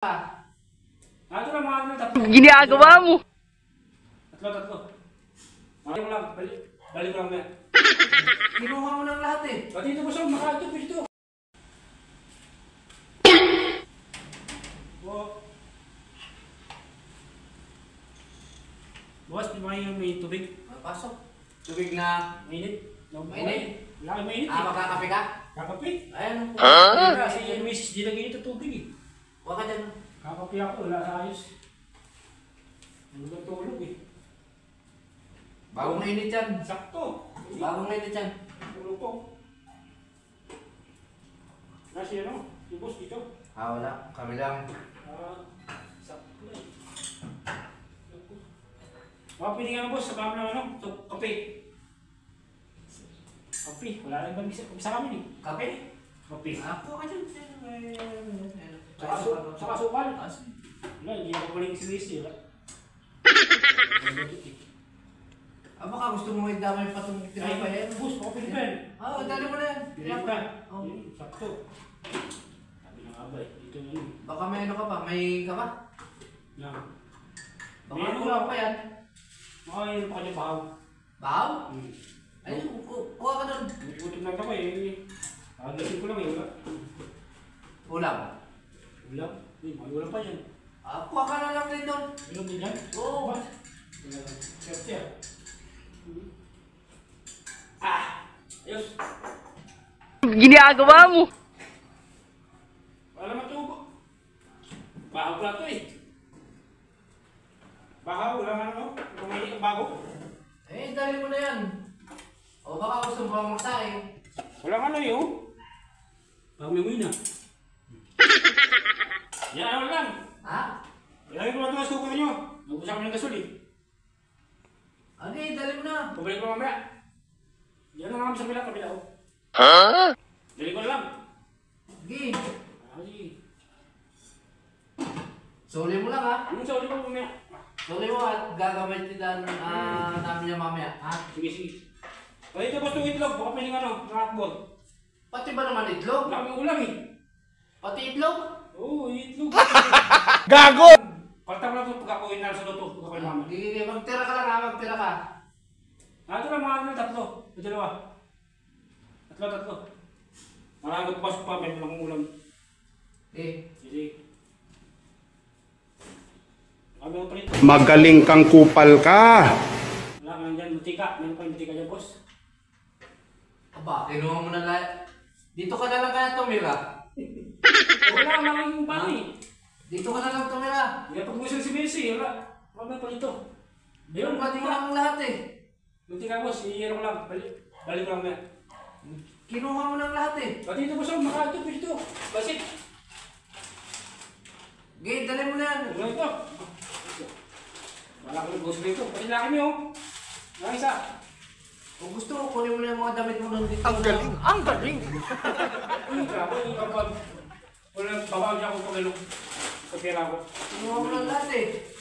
Ito lang mga ano, tatlo. Ginagawa mo. Tatlo. Balik mo lang, balik mo lang yan. Kinuha mo ng lahat eh. Pati ito boss, makakito dito. Boss, di ba yung may tubig? Pasok. Tubig na Mainit? mainit. Wala kang mainit eh. Magkakape ka? Kakape? Ayan. Kasi yung misis di lagi ito tubig eh. Huwag ka dyan. Kakape ako, wala sa ayos. Ano ba tulog eh? Bagong mainit yan. Sakto. Bagong mainit yan. Tulog ko. Nasi ano? Yung boss dito. Wala. Kami lang. Sakto eh. Mga pili nga na boss, sa kami ng ano? So, kape. Kape, wala lang ba isa kami eh. Kape? Kape. Huwag ka dyan. Saka sukal. Wala, hindi ako maling si Luis eh. Baka gusto mo idamay pa itong tinapay yan. Boss, baka Pilipan. Dali mo na yan. Pilipan. Sakto. Sabi ng abay, dito yun. Baka may ano ka pa? May ka pa? Yan. Baka ano lang pa yan? Mayroon pa kanya bahaw. Bahaw? Ayun, kuha ka doon. Gutom lang ako eh. Agasin ko lang eh, wala. Ulam? Ulam? May ulam pa yan. Kuha ka na lang din doon. Ulam din yan? Oo. Siya. Ayos. Ginagawa mo. Wala matubo. Bahaw pala ito eh. Bahaw, wala nga ano? Kumili ang bago. Dali mo na yan. Baka gusto mo pang magsaing. Wala nga ano yun. Pag-uwi na. Yan, ano lang. Ilagay ko lang ito sa suko ninyo. Nag-usap kami ng gasol eh. Dali mo na. Pabalik ko mamaya. Yan ang kami sa kabila ko. Dali ko na lang. Sige. Sige. Suli mo lang ha. Anong sa uli ko mamaya? Suli mo at gagamit nila namin niya mamaya. Sige. Pwede ito boss itong itlog. Baka piling ano, ng hotball. Pati ba naman itlog? Wala kami ulam eh. Pati itlog? Oo, itlog. Gago! Palta mo lang ito pagkakuhin na sa luto. Pagkakuhin namin. Sige, magtira ka lang ha. Magtira ka. Ito lang mga ano, tatlo. Ito dalawa. Tatlo. Marami ko pasok pa, may mga ulam. Sige. Kami ang palito. Magaling kang kupal ka. Wala ka lang dyan, mutika. Meron pa yung mutika dyan, boss. Kinuha mo na lahat. Dito ka na lang kaya tumira. Wala ka lang yung bani. Dito ka na lang tumira. Hindi pa pumusang si Messi. Wala. Wala pa palito. Meron pati mo lang lahat eh. Mutika, boss. Iyan ko lang. Balik ko lang na. Kinuha mo ng lahat eh. Pati ito, boss. Makakito dito. Basit. Sige, dali mo na yan. Wala ito. Wala ko yung boss dito. Pati na kami, oh. Wala isa. Kung gusto mo, kunin mo na yung mga damit mo nung dito. Ang galing. Ang galing. Uy, grabe. Kapag wala, babawag niya ako pag ano. Pag pera ko. Kinuha mo ng lahat eh.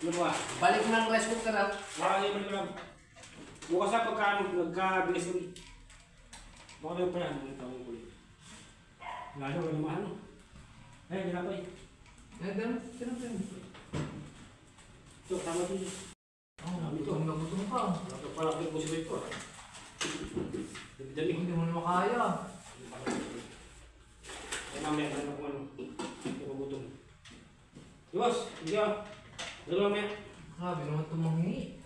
Ano ba? Balik mo ng rice cooker ha. Wala yung balik lang. Bukas na pagka ano, nagkabilis kami. Baka may pala, ano ito ang kulit. Lalo, wala naman ano. Ay, ginapay. Ganun. Ito, tama ito. Gutom na gutom ka. Palakit mo si Victor. Dami. Hindi mo na makaya. Ay, mamaya na ako ano. Hindi ko gutom. Diwas, hindi ah. Dalo mamaya. Grabe naman tumanghi.